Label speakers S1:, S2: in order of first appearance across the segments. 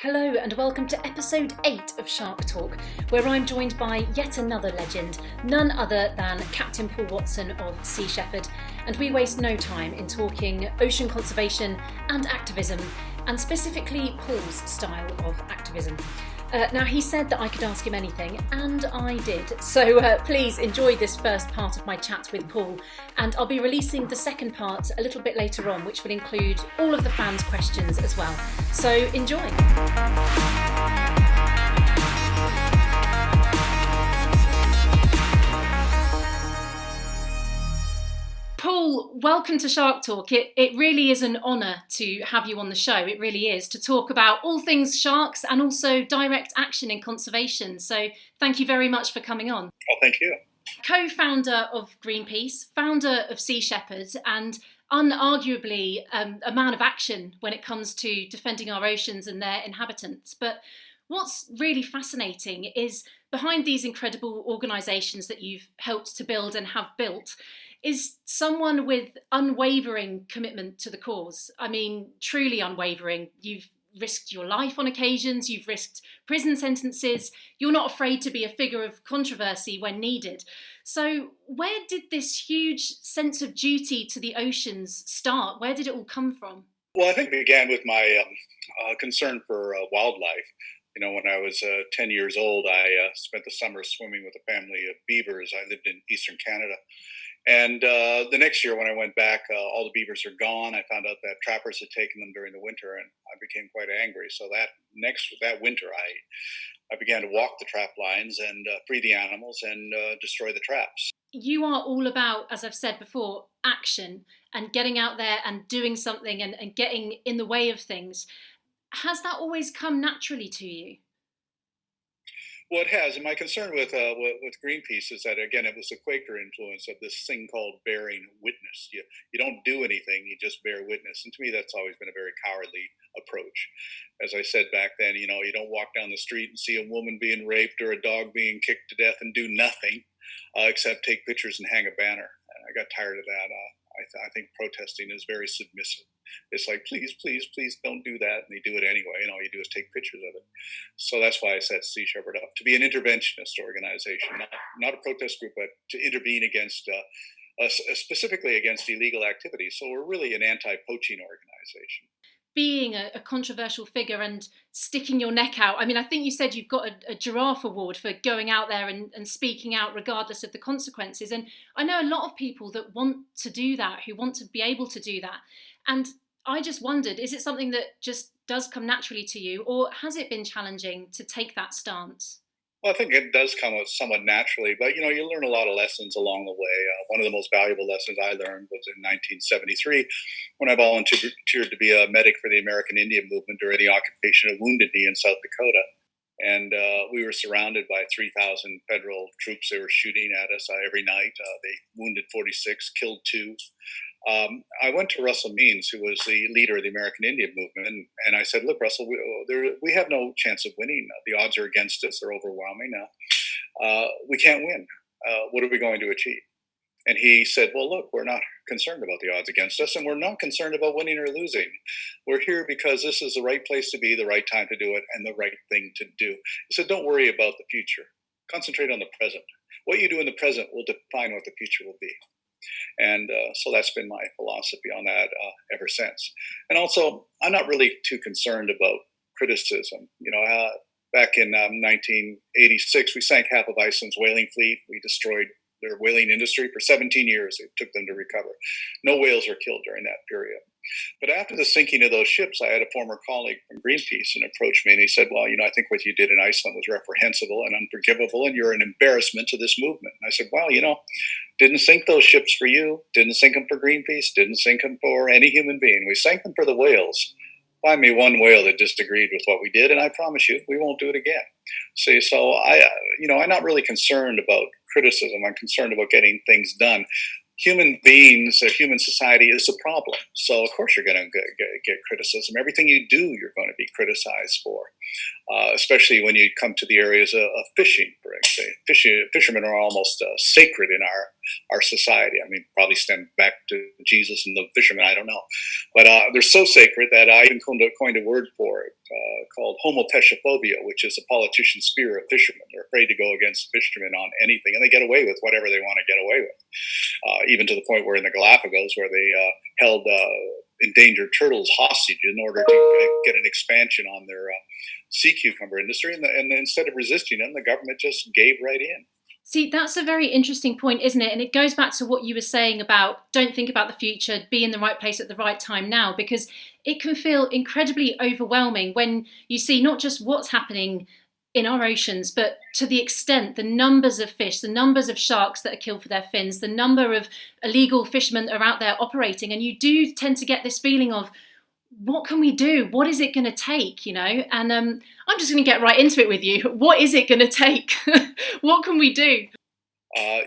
S1: Hello and welcome to episode 8 of Shark Talk, where I'm joined by yet another legend, none other than Captain Paul Watson of Sea Shepherd, and we waste no time in talking ocean conservation and activism, and specifically Paul's style of activism. Now, he said that I could ask him anything, and I did. So please enjoy this first part of my chat with Paul, and I'll be releasing the second part a little bit later on, which will include all of the fans' questions as well. So enjoy. Paul, welcome to Shark Talk. It really is an honour to have you on the show. It really is, to talk about all things sharks and also direct action in conservation. So thank you very much for coming on.
S2: Oh, thank you.
S1: Co-founder of Greenpeace, founder of Sea Shepherd, and unarguably a man of action when it comes to defending our oceans and their inhabitants. But what's really fascinating is behind these incredible organisations that you've helped to build and have built is someone with unwavering commitment to the cause. I mean, truly unwavering. You've risked your life on occasions, you've risked prison sentences, you're not afraid to be a figure of controversy when needed. So where did this huge sense of duty to the oceans start? Where did it all come from?
S2: Well, I think it began with my concern for wildlife. You know, when I was 10 years old, I spent the summer swimming with a family of beavers. I lived in eastern Canada. And the next year when I went back, all the beavers are gone. I found out that trappers had taken them during the winter, and I became quite angry. So that winter, I began to walk the trap lines and free the animals and destroy the traps.
S1: You are all about, as I've said before, action and getting out there and doing something and getting in the way of things. Has that always come naturally to you?
S2: Well, it has. And my concern with Greenpeace is that, again, it was the Quaker influence of this thing called bearing witness. You don't do anything, you just bear witness. And to me, that's always been a very cowardly approach. As I said back then, you don't walk down the street and see a woman being raped or a dog being kicked to death and do nothing except take pictures and hang a banner. And I got tired of that. I think protesting is very submissive. It's like, please, please, please don't do that. And they do it anyway. And all you do is take pictures of it. So that's why I set Sea Shepherd up to be an interventionist organization, not a protest group, but to intervene against, specifically against illegal activities. So we're really an anti-poaching organization.
S1: Being a controversial figure and sticking your neck out. I mean, I think you said you've got a giraffe award for going out there and speaking out regardless of the consequences. And I know a lot of people that want to do that, who want to be able to do that. And I just wondered, is it something that just does come naturally to you, or has it been challenging to take that stance?
S2: Well, I think it does come somewhat naturally, but you learn a lot of lessons along the way. One of the most valuable lessons I learned was in 1973 when I volunteered to be a medic for the American Indian movement during the occupation of Wounded Knee in South Dakota. And we were surrounded by 3,000 federal troops. They were shooting at us every night. They wounded 46, killed 2. I went to Russell Means, who was the leader of the American Indian movement, and I said, look, Russell, we have no chance of winning. The odds are against us. They're overwhelming. We can't win. What are we going to achieve? And he said, well, look, we're not concerned about the odds against us, and we're not concerned about winning or losing. We're here because this is the right place to be, the right time to do it, and the right thing to do. He said, don't worry about the future. Concentrate on the present. What you do in the present will define what the future will be. And so that's been my philosophy on that ever since. And also, I'm not really too concerned about criticism. Back in 1986, we sank half of Iceland's whaling fleet. We destroyed their whaling industry. For 17 years, it took them to recover. No whales were killed during that period. But after the sinking of those ships, I had a former colleague from Greenpeace and approached me and he said, well, I think what you did in Iceland was reprehensible and unforgivable, and you're an embarrassment to this movement. And I said, well, didn't sink those ships for you, didn't sink them for Greenpeace, didn't sink them for any human being. We sank them for the whales. Find me one whale that disagreed with what we did, and I promise you, we won't do it again. See, so I'm not really concerned about criticism. I'm concerned about getting things done. Human beings, human society is a problem. So, of course, you're going to get criticism. Everything you do, you're going to be criticized for, especially when you come to the areas of fishing, for example. Fishermen are almost sacred in our society. I mean, probably stem back to Jesus and the fishermen. I don't know, but they're so sacred that I even coined a word for it called homopeshophobia, which is a politician's fear of fishermen. They're afraid to go against fishermen on anything, and they get away with whatever they want to get away with. Even to the point where in the Galapagos, where they held endangered turtles hostage in order to get an expansion on their sea cucumber industry, and instead of resisting them, the government just gave right in.
S1: See, that's a very interesting point, isn't it? And it goes back to what you were saying about don't think about the future, be in the right place at the right time now, because it can feel incredibly overwhelming when you see not just what's happening in our oceans, but to the extent the numbers of fish, the numbers of sharks that are killed for their fins, the number of illegal fishermen that are out there operating. And you do tend to get this feeling of, what can we do? What is it going to take? And I'm just going to get right into it with you. What is it going to take? What can we do?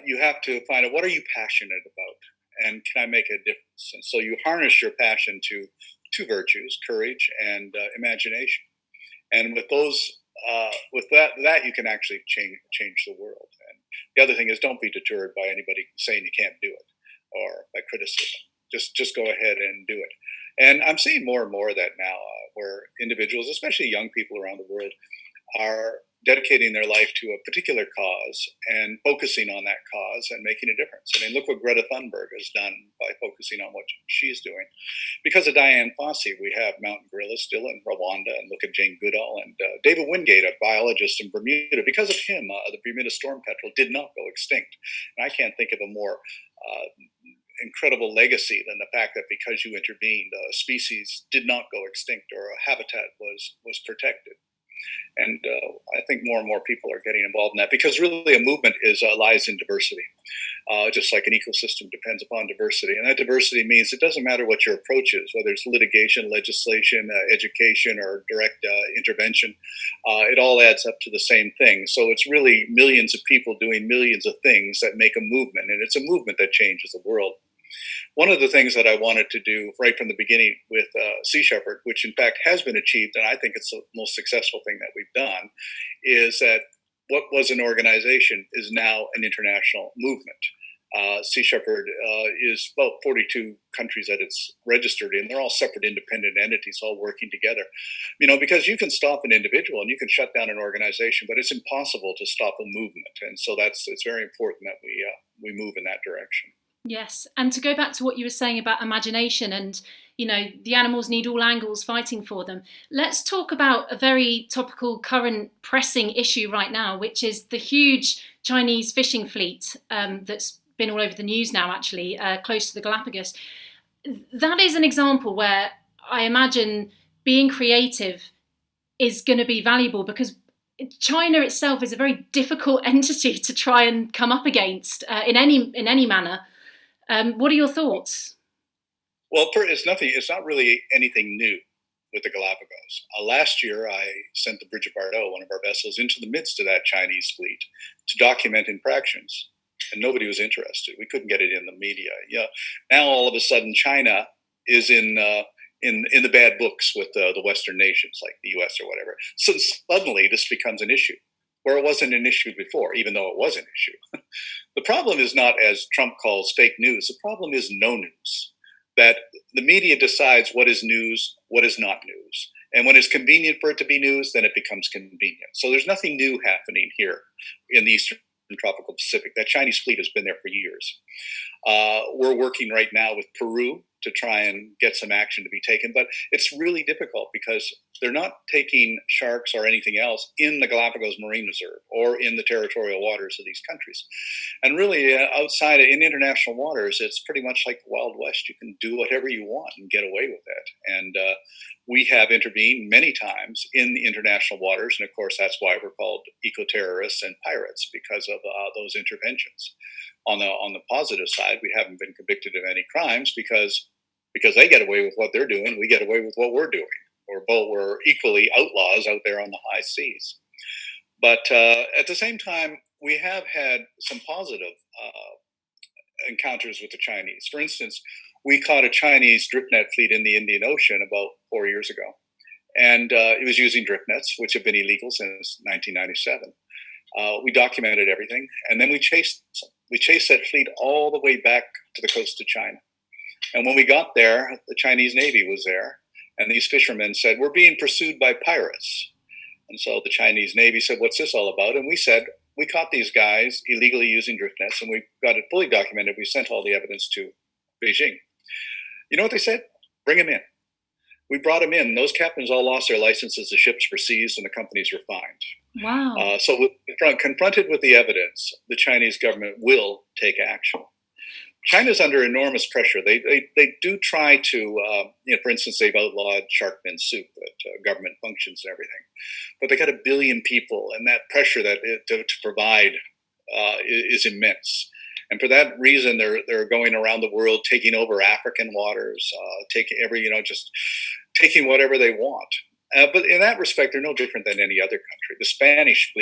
S2: You have to find out, what are you passionate about, and can I make a difference? And so you harness your passion to two virtues: courage and imagination. And with those, with that you can actually change the world. And the other thing is, don't be deterred by anybody saying you can't do it or by criticism. Just go ahead and do it. And I'm seeing more and more of that now, where individuals, especially young people around the world, are dedicating their life to a particular cause and focusing on that cause and making a difference. I mean, look what Greta Thunberg has done by focusing on what she's doing. Because of Diane Fossey, we have mountain gorillas still in Rwanda, and look at Jane Goodall and David Wingate, a biologist in Bermuda. Because of him, the Bermuda storm petrel did not go extinct. And I can't think of a more incredible legacy than the fact that because you intervened, a species did not go extinct or a habitat was protected. And I think more and more people are getting involved in that, because really a movement lies in diversity. Just like an ecosystem depends upon diversity. And that diversity means it doesn't matter what your approach is, whether it's litigation, legislation, education, or direct intervention. It all adds up to the same thing. So it's really millions of people doing millions of things that make a movement. And it's a movement that changes the world. One of the things that I wanted to do right from the beginning with Sea Shepherd, which in fact has been achieved, and I think it's the most successful thing that we've done, is that what was an organization is now an international movement. Sea Shepherd is about 42 countries that it's registered in. They're all separate independent entities all working together. Because you can stop an individual and you can shut down an organization, but it's impossible to stop a movement. And so it's very important that we move in that direction.
S1: Yes, and to go back to what you were saying about imagination and, the animals need all angles fighting for them. Let's talk about a very topical, current, pressing issue right now, which is the huge Chinese fishing fleet that's been all over the news now, actually, close to the Galapagos. That is an example where I imagine being creative is going to be valuable, because China itself is a very difficult entity to try and come up against in any manner. What are your thoughts?
S2: Well, it's not really anything new with the Galapagos. Last year, I sent the Bridget Bardot, one of our vessels, into the midst of that Chinese fleet to document infractions, and nobody was interested. We couldn't get it in the media. Now all of a sudden, China is in the bad books with the Western nations like the U.S. or whatever. So suddenly, this becomes an issue where it wasn't an issue before, even though it was an issue. The problem is not, as Trump calls, fake news. The problem is no news. That the media decides what is news, what is not news. And when it's convenient for it to be news, then it becomes convenient. So there's nothing new happening here in the Eastern Tropical Pacific. That Chinese fleet has been there for years. We're working right now with Peru to try and get some action to be taken, but it's really difficult because they're not taking sharks or anything else in the Galapagos Marine Reserve or in the territorial waters of these countries. And really, outside in international waters, it's pretty much like the Wild West. You can do whatever you want and get away with it. And we have intervened many times in the international waters, and of course, that's why we're called eco-terrorists and pirates, because of those interventions. On the positive side, we haven't been convicted of any crimes because they get away with what they're doing, we get away with what we're doing. We're equally outlaws out there on the high seas. But at the same time, we have had some positive encounters with the Chinese. For instance, we caught a Chinese drift net fleet in the Indian Ocean about 4 years ago. And it was using drift nets, which have been illegal since 1997. We documented everything, and then we chased them. We chased that fleet all the way back to the coast of China. And when we got there, the Chinese Navy was there. And these fishermen said, we're being pursued by pirates. And so the Chinese Navy said, what's this all about? And we said, we caught these guys illegally using drift nets, and we got it fully documented. We sent all the evidence to Beijing. You know what they said? Bring them in. We brought them in. Those captains all lost their licenses. The ships were seized and the companies were fined.
S1: Wow.
S2: So confronted with the evidence, the Chinese government will take action. China's under enormous pressure. They do try to, for instance, they've outlawed shark fin soup at government functions and everything. But they got 1 billion people, and that pressure to provide is immense. And for that reason, they're going around the world, taking over African waters, just taking whatever they want. But in that respect, they're no different than any other country. The Spanish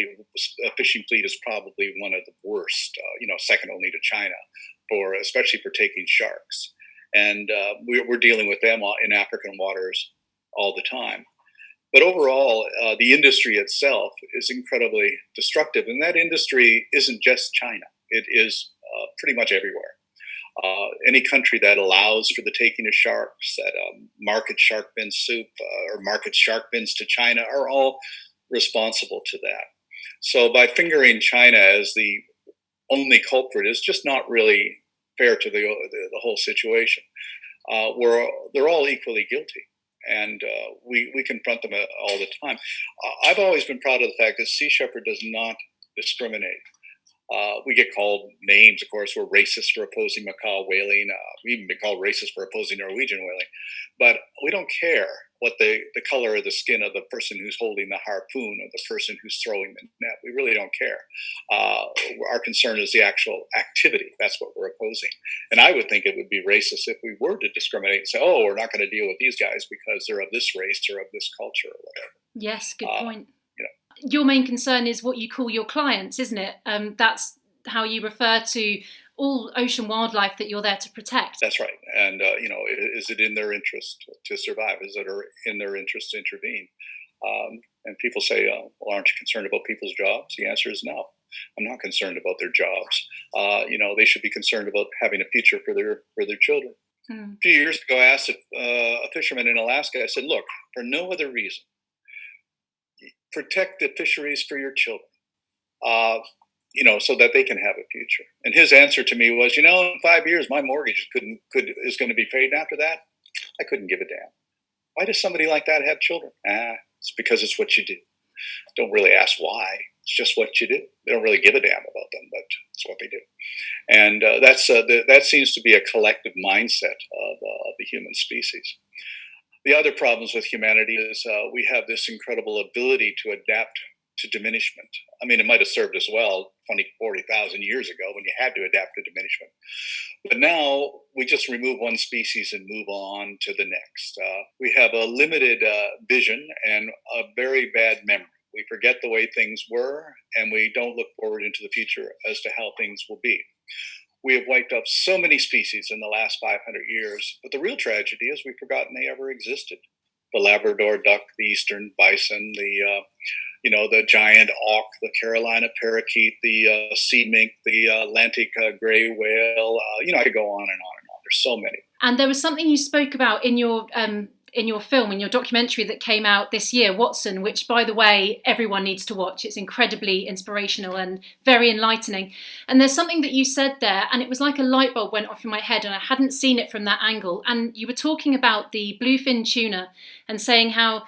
S2: fishing fleet is probably one of the worst, second only to China, especially for taking sharks. And we're dealing with them in African waters all the time. But overall, the industry itself is incredibly destructive. And that industry isn't just China. It is pretty much everywhere. Any country that allows for the taking of sharks, that markets shark fin soup or markets shark fins to China are all responsible to that. So by fingering China as the only culprit is just not really fair to the whole situation. They're all equally guilty, and we confront them all the time. I've always been proud of the fact that Sea Shepherd does not discriminate. We get called names, of course. We're racist for opposing macaw whaling. We've even been called racist for opposing Norwegian whaling. But we don't care what the color of the skin of the person who's holding the harpoon or the person who's throwing the net. We really don't care. Our concern is the actual activity. That's what we're opposing. And I would think it would be racist if we were to discriminate and say, oh, we're not going to deal with these guys because they're of this race or of this culture or whatever.
S1: Yes, good point. Your main concern is what you call your clients, isn't it? That's how you refer to all ocean wildlife that you're there to protect.
S2: That's right. And, is it in their interest to survive? Is it in their interest to intervene? And people say, well, aren't you concerned about people's jobs? The answer is no. I'm not concerned about their jobs. They should be concerned about having a future for their children. A few years ago, I asked a fisherman in Alaska, I said, look, for no other reason, protect the fisheries for your children, so that they can have a future. And his answer to me was, in 5 years, my mortgage is going to be paid. After that, I couldn't give a damn. Why does somebody like that have children? It's because it's what you do. Don't really ask why. It's just what you do. They don't really give a damn about them, but it's what they do. And that seems to be a collective mindset of the human species. The other problems with humanity is we have this incredible ability to adapt to diminishment. I mean, it might have served us well 20, 40,000 years ago when you had to adapt to diminishment. But now we just remove one species and move on to the next. We have a limited vision and a very bad memory. We forget the way things were, and we don't look forward into the future as to how things will be. We have wiped out so many species in the last 500 years, but the real tragedy is we've forgotten they ever existed. The Labrador duck, the eastern bison, the giant auk, the Carolina parakeet, the sea mink, the Atlantic gray whale. I could go on and on and on. There's so many.
S1: And there was something you spoke about in your film, in your documentary that came out this year, Watson, which, by the way, everyone needs to watch. It's incredibly inspirational and very enlightening. And there's something that you said there, and it was like a light bulb went off in my head, and I hadn't seen it from that angle. And you were talking about the bluefin tuna and saying how,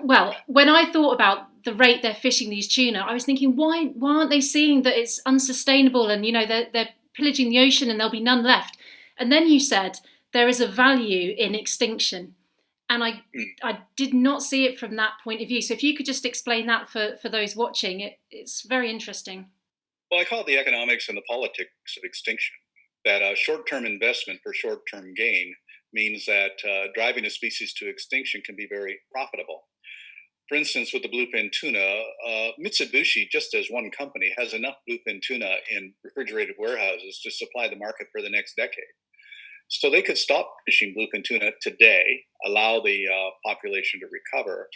S1: well, when I thought about the rate they're fishing these tuna, I was thinking, why aren't they seeing that it's unsustainable and, they're pillaging the ocean and there'll be none left? And then you said there is a value in extinction. And I did not see it from that point of view. So if you could just explain that for those watching, it's very interesting.
S2: Well, I call it the economics and the politics of extinction. That short-term investment for short-term gain means that driving a species to extinction can be very profitable. For instance, with the bluefin tuna, Mitsubishi, just as one company, has enough bluefin tuna in refrigerated warehouses to supply the market for the next decade. So they could stop fishing bluefin tuna today, allow the population to recover,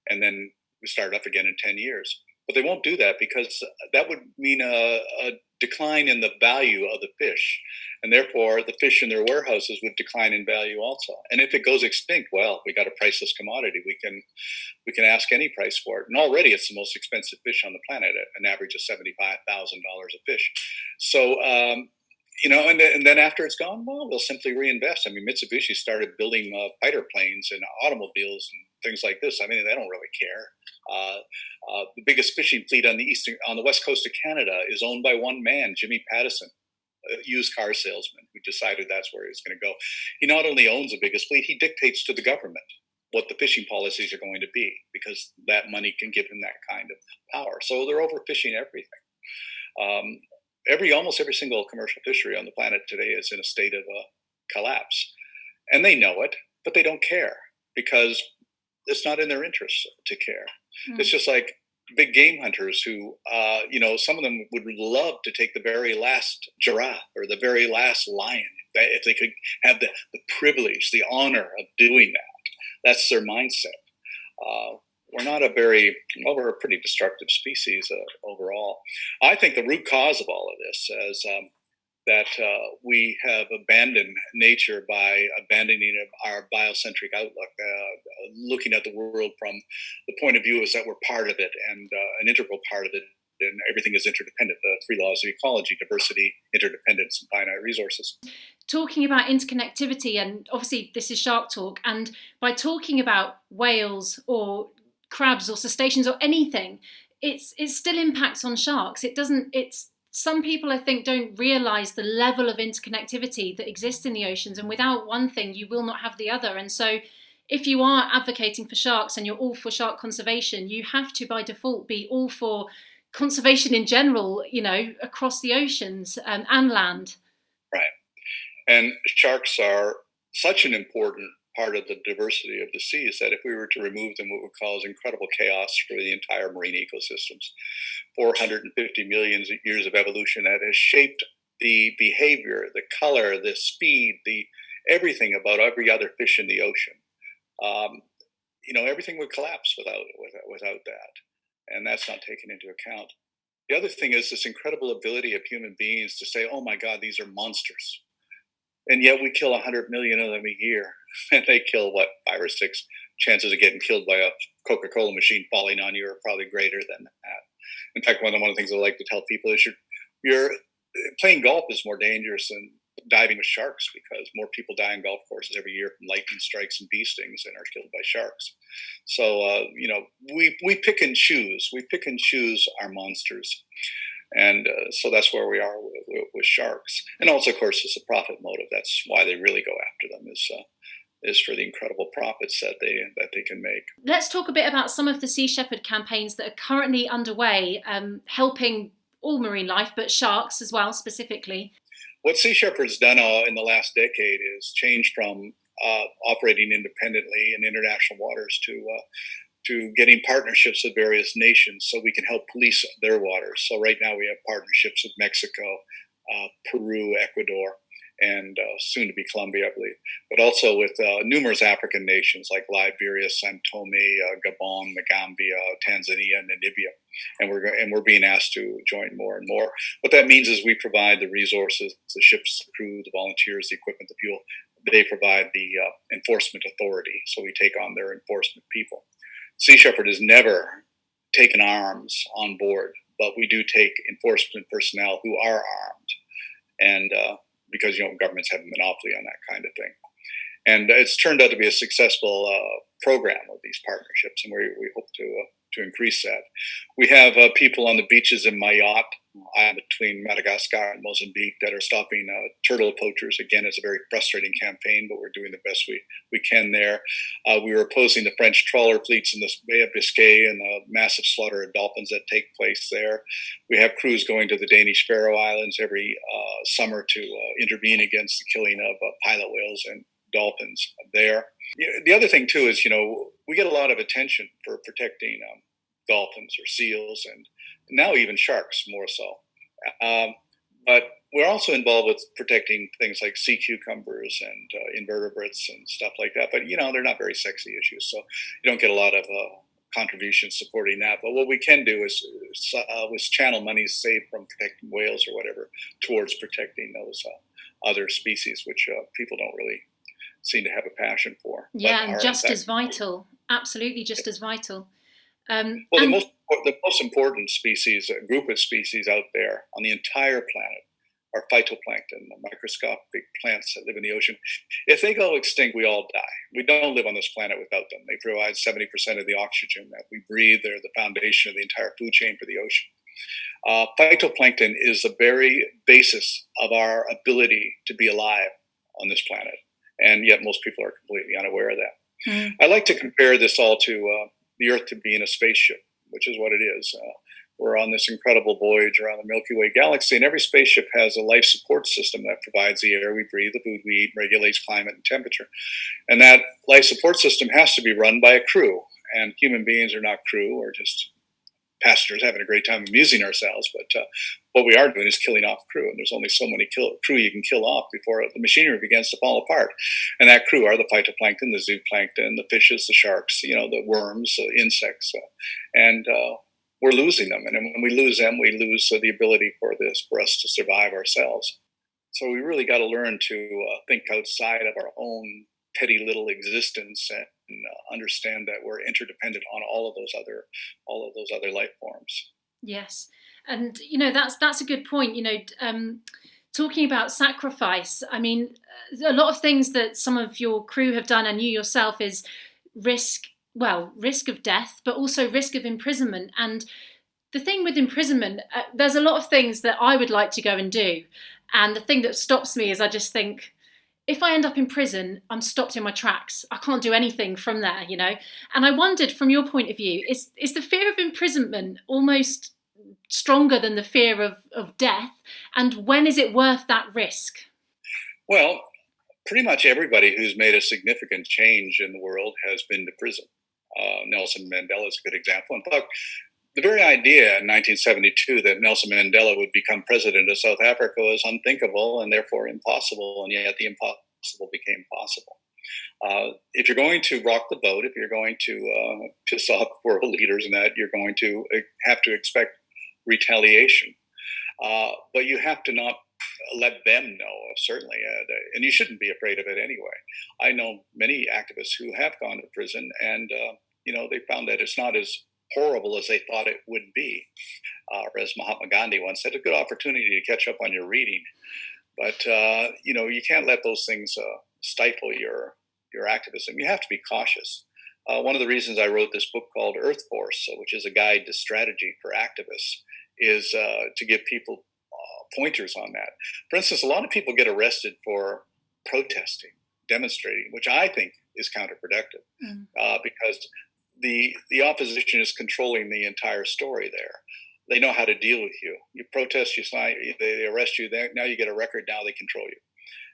S2: and then start up again in 10 years. But they won't do that because that would mean a decline in the value of the fish, and therefore the fish in their warehouses would decline in value also. And if it goes extinct, well, we got a priceless commodity. We can ask any price for it, and already it's the most expensive fish on the planet at an average of $75,000 a fish. So and then after it's gone, well, they'll simply reinvest. I mean, Mitsubishi started building fighter planes and automobiles and things like this. I mean, they don't really care. The biggest fishing fleet on the west coast of Canada is owned by one man, Jimmy Pattison, a used car salesman who decided that's where he's going to go. He not only owns the biggest fleet, he dictates to the government what the fishing policies are going to be, because that money can give him that kind of power. So they're overfishing everything. Almost every single commercial fishery on the planet today is in a state of collapse, and they know it, but they don't care because it's not in their interest to care. It's just like big game hunters who, some of them would love to take the very last giraffe or the very last lion if they could have the privilege, the honor of doing that. That's their mindset. We're a pretty destructive species overall. I think the root cause of all of this is that we have abandoned nature by abandoning our biocentric outlook, looking at the world from the point of view is that we're part of it and an integral part of it, and everything is interdependent. The three laws of ecology: diversity, interdependence, and finite resources.
S1: Talking about interconnectivity, and obviously this is Shark Talk, and by talking about whales or crabs or crustaceans or anything, it still impacts on sharks. Some people, I think, don't realize the level of interconnectivity that exists in the oceans, and without one thing you will not have the other. And so if you are advocating for sharks and you're all for shark conservation, you have to by default be all for conservation in general, across the oceans and land.
S2: Right. And sharks are such an important part of the diversity of the seas that if we were to remove them, it would cause incredible chaos for the entire marine ecosystems. 450 million years of evolution that has shaped the behavior, the color, the speed, everything about every other fish in the ocean. Everything would collapse without that, and that's not taken into account. The other thing is this incredible ability of human beings to say, "Oh my God, these are monsters." And yet we kill 100 million of them a year, and they kill 5 or 6. Chances of getting killed by a Coca-Cola machine falling on you are probably greater than that. In fact, one of the things I like to tell people is you're playing golf is more dangerous than diving with sharks, because more people die on golf courses every year from lightning strikes and bee stings than are killed by sharks. So we pick and choose. We pick and choose our monsters. And so that's where we are with sharks. And also, of course, it's a profit motive. That's why they really go after them, is for the incredible profits that they can make.
S1: Let's talk a bit about some of the Sea Shepherd campaigns that are currently underway, helping all marine life, but sharks as well, specifically.
S2: What Sea Shepherd's done in the last decade is change from operating independently in international waters to getting partnerships with various nations so we can help police their waters. So right now we have partnerships with Mexico, Peru, Ecuador, and soon to be Colombia, I believe, but also with numerous African nations like Liberia, São Tomé, Gabon, Gambia, Tanzania, and Namibia. And we're being asked to join more and more. What that means is we provide the resources, the ships, the crew, the volunteers, the equipment, the fuel. They provide the enforcement authority, so we take on their enforcement people. Sea Shepherd has never taken arms on board, but we do take enforcement personnel who are armed, and because governments have a monopoly on that kind of thing. And it's turned out to be a successful program of these partnerships, and we hope to increase that. We have people on the beaches in Mayotte, between Madagascar and Mozambique, that are stopping turtle poachers. Again, it's a very frustrating campaign, but we're doing the best we can there. We are opposing the French trawler fleets in the Bay of Biscay and the massive slaughter of dolphins that take place there. We have crews going to the Danish Faroe Islands every summer to intervene against the killing of pilot whales and dolphins there. The other thing too is, we get a lot of attention for protecting dolphins or seals, and now even sharks more so. But we're also involved with protecting things like sea cucumbers and invertebrates and stuff like that. But they're not very sexy issues, so you don't get a lot of contributions supporting that. But what we can do is channel money saved from protecting whales or whatever towards protecting those other species, which people don't really seem to have a passion for, but
S1: Yeah, and
S2: are in
S1: just
S2: fact.
S1: as vital. Absolutely, just as vital.
S2: Well,
S1: And
S2: the most important species, group of species out there on the entire planet, are phytoplankton, the microscopic plants that live in the ocean. If they go extinct, we all die. We don't live on this planet without them. They provide 70% of the oxygen that we breathe. They're the foundation of the entire food chain for the ocean. Phytoplankton is the very basis of our ability to be alive on this planet, and yet most people are completely unaware of that. I like to compare this all to the Earth to being a spaceship, which is what it is. We're on this incredible voyage around the Milky Way galaxy, and every spaceship has a life support system that provides the air we breathe, the food we eat, regulates climate and temperature. And that life support system has to be run by a crew, and human beings are not crew, or just passengers having a great time amusing ourselves. But what we are doing is killing off crew, and there's only so many crew you can kill off before the machinery begins to fall apart. And that crew are the phytoplankton, the zooplankton, the fishes, the sharks, the worms, the insects, and we're losing them. And when we lose them, we lose the ability for us to survive ourselves. So we really got to learn to think outside of our own petty little existence and understand that we're interdependent on all of those other life forms.
S1: yes, and that's a good point. Talking about sacrifice. I mean, a lot of things that some of your crew have done and you yourself is risk. Well, risk of death, but also risk of imprisonment. And the thing with imprisonment, there's a lot of things that I would like to go and do. And the thing that stops me is I just think, if I end up in prison, I'm stopped in my tracks. I can't do anything from there, And I wondered, from your point of view, is the fear of imprisonment almost stronger than the fear of death? And when is it worth that risk?
S2: Well, pretty much everybody who's made a significant change in the world has been to prison. Nelson Mandela is a good example. In fact, the very idea in 1972 that Nelson Mandela would become president of South Africa was unthinkable and therefore impossible, and yet the impossible became possible. If you're going to rock the boat, if you're going to piss off world leaders and that, you're going to have to expect retaliation. But you have to not let them know, certainly, and you shouldn't be afraid of it anyway. I know many activists who have gone to prison, and they found that it's not as horrible as they thought it would be. Or as Mahatma Gandhi once said, a good opportunity to catch up on your reading. But you can't let those things stifle your activism. You have to be cautious. One of the reasons I wrote this book called Earth Force, which is a guide to strategy for activists, is to give people pointers on that. For instance, a lot of people get arrested for protesting, demonstrating, which I think is counterproductive, because the opposition is controlling the entire story there. They know how to deal with you. You protest, you sign, they arrest you. Now you get a record. Now they control you,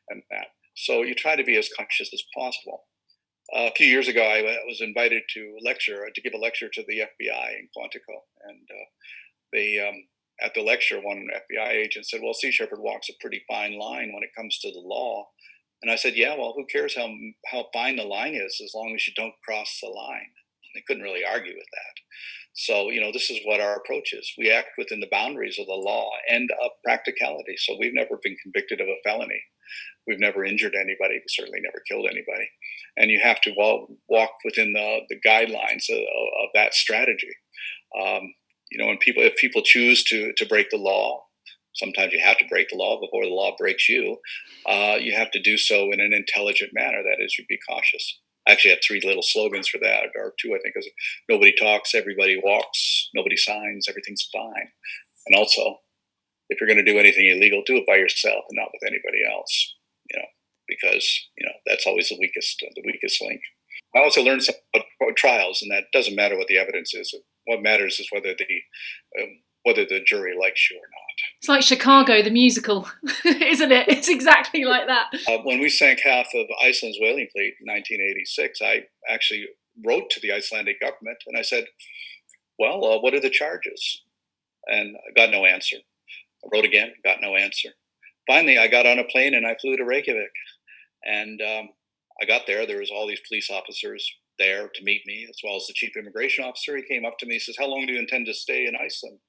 S2: and that. So you try to be as cautious as possible. A few years ago, I was invited to give a lecture to the FBI in Quantico, and they at the lecture, one FBI agent said, "Well, Sea Shepherd walks a pretty fine line when it comes to the law." And I said, "Yeah, well, who cares how fine the line is as long as you don't cross the line?" And they couldn't really argue with that. So, this is what our approach is. We act within the boundaries of the law and of practicality. So we've never been convicted of a felony. We've never injured anybody. We certainly never killed anybody. And you have to walk within the guidelines of that strategy. And if people choose to break the law, sometimes you have to break the law before the law breaks you. You have to do so in an intelligent manner. That is, you be cautious. I actually had 3 little slogans for that, or 2, I think. Is nobody talks, everybody walks. Nobody signs, everything's fine. And also, if you're going to do anything illegal, do it by yourself and not with anybody else. Because that's always the weakest link. I also learned some about trials, and that doesn't matter what the evidence is. What matters is whether the jury likes you or not.
S1: It's like Chicago, the musical, isn't it? It's exactly like that.
S2: When we sank half of Iceland's whaling fleet in 1986, I actually wrote to the Icelandic government and I said, "Well, what are the charges?" And I got no answer. I wrote again, got no answer. Finally, I got on a plane and I flew to Reykjavik. And I got there. There was all these police officers there to meet me, as well as the chief immigration officer. He came up to me, he says, "How long do you intend to stay in Iceland?"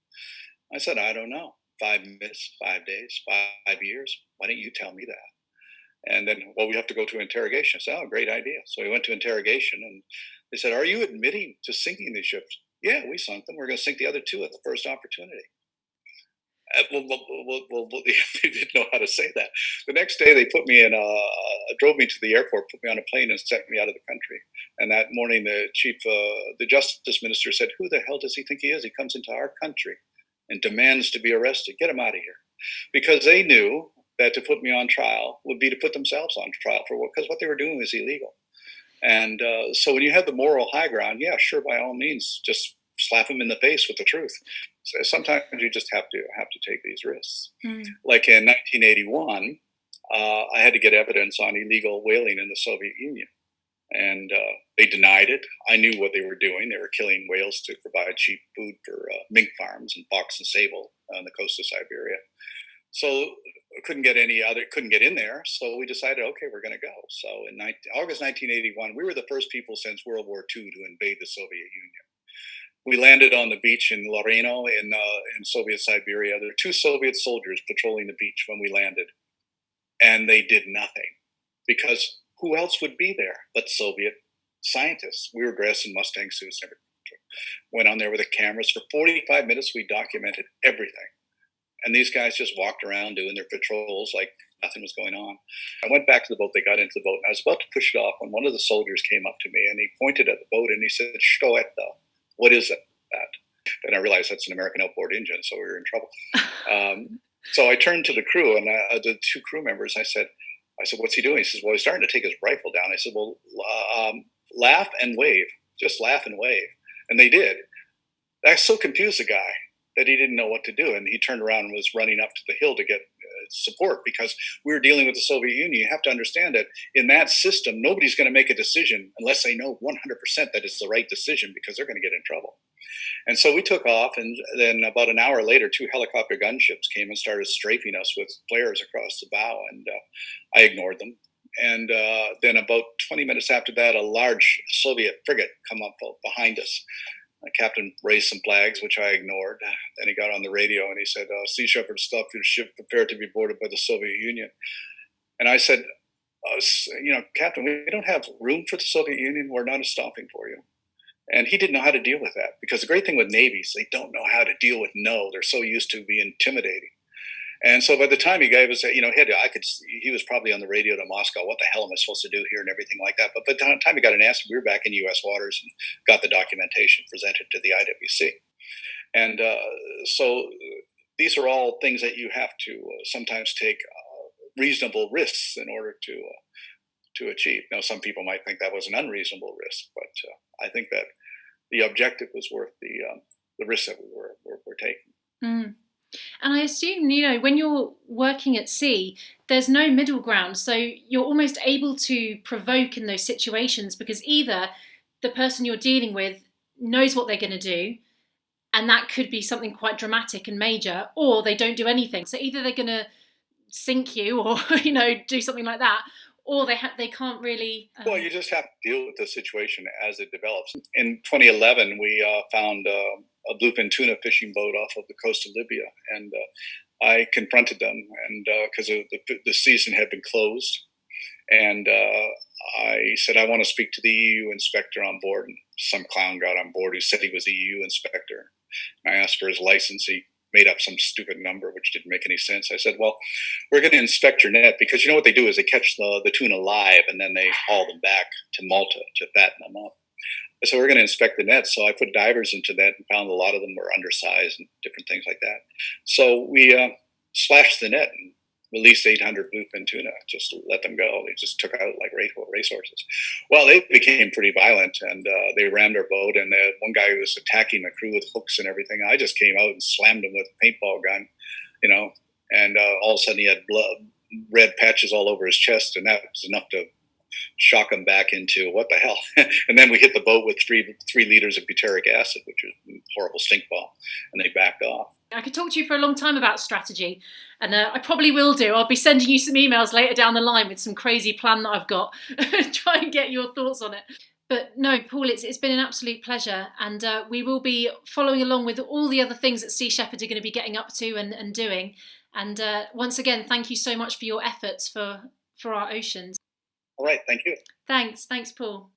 S2: I said, "I don't know. 5 minutes, 5 days, 5 years. Why don't you tell me that?" And then, "Well, we have to go to interrogation." I said, "Oh, great idea." So we went to interrogation, and they said, "Are you admitting to sinking these ships?" "Yeah, we sunk them. We're going to sink the other two at the first opportunity." They didn't know how to say that. The next day, they put me in drove me to the airport, put me on a plane, and sent me out of the country. And that morning, the justice minister said, "Who the hell does he think he is? He comes into our country and demands to be arrested. Get him out of here." Because they knew that to put me on trial would be to put themselves on trial for what, because what they were doing was illegal. And so when you have the moral high ground, yeah, sure, by all means, just slap them in the face with the truth. So sometimes you just have to take these risks.
S1: Mm.
S2: Like in 1981, I had to get evidence on illegal whaling in the Soviet Union, and they denied it. I knew what they were doing. They were killing whales to provide cheap food for mink farms and fox and sable on the coast of Siberia. So couldn't get couldn't get in there. So we decided, okay, we're going to go. So in August 1981, we were the first people since World War II to invade the Soviet Union. We landed on the beach in Larino in Soviet Siberia. There were two Soviet soldiers patrolling the beach when we landed, and they did nothing because who else would be there but Soviet scientists? We were dressed in Mustang suits and everything. Went on there with the cameras. For 45 minutes, we documented everything. And these guys just walked around doing their patrols like nothing was going on. I went back to the boat. They got into the boat, and I was about to push it off when one of the soldiers came up to me, and he pointed at the boat, and he said, "Что это? What is it, that?" And I realized that's an American outboard engine, so we were in trouble. So I turned to the crew, and the two crew members, I said, "What's he doing?" He says, "Well, he's starting to take his rifle down." I said, "Well, laugh and wave. Just laugh and wave." And they did. That so confused the guy that he didn't know what to do. And he turned around and was running up to the hill to get support, because we were dealing with the Soviet Union. You have to understand that in that system, nobody's going to make a decision unless they know 100% that it's the right decision, because they're going to get in trouble. And so we took off, and then about an hour later, two helicopter gunships came and started strafing us with flares across the bow, and I ignored them. And then about 20 minutes after that, a large Soviet frigate come up behind us. The captain raised some flags, which I ignored. Then he got on the radio and he said, "Sea Shepherd, stop your ship, prepare to be boarded by the Soviet Union." And I said, "Captain, we don't have room for the Soviet Union. We're not stopping for you." And he didn't know how to deal with that, because the great thing with navies, they don't know how to deal with no. They're so used to being intimidating. And so by the time he gave us, he was probably on the radio to Moscow. What the hell am I supposed to do here and everything like that. But by the time he got an answer, we were back in U.S. waters and got the documentation presented to the IWC. And so these are all things that you have to sometimes take reasonable risks in order to achieve. Now, some people might think that was an unreasonable risk, but I think that the objective was worth the risk that we were taking.
S1: Mm. And I assume, when you're working at sea, there's no middle ground. So you're almost able to provoke in those situations, because either the person you're dealing with knows what they're going to do, and that could be something quite dramatic and major, or they don't do anything. So either they're going to sink you or, do something like that, or they can't really...
S2: Well, you just have to deal with the situation as it develops. In 2011, we found a bluefin tuna fishing boat off of the coast of Libya, and I confronted them, and because the season had been closed, and I said, "I want to speak to the EU inspector on board." And some clown got on board who said he was the EU inspector. And I asked for his license. He made up some stupid number which didn't make any sense. I said, "Well, we're going to inspect your net, because what they do is they catch the tuna live, and then they haul them back to Malta to fatten them up." So we're going to inspect the net. So I put divers into that and found a lot of them were undersized and different things like that. So we slashed the net and released 800 bluefin tuna, just to let them go. They just took out like racehorses. Well, they became pretty violent, and they rammed our boat. And one guy who was attacking the crew with hooks and everything, I just came out and slammed him with a paintball gun, and all of a sudden he had red patches all over his chest, and that was enough to shock them back into what the hell. And then we hit the boat with three liters of butyric acid, which is a horrible stink ball, and they backed off.
S1: I could talk to you for a long time about strategy, and I probably will do. I'll be sending you some emails later down the line with some crazy plan that I've got. Try and get your thoughts on it. But no, Paul, it's been an absolute pleasure, and we will be following along with all the other things that Sea Shepherd are going to be getting up to and doing. And once again, thank you so much for your efforts for our oceans.
S2: All right, thank you.
S1: Thanks, Paul.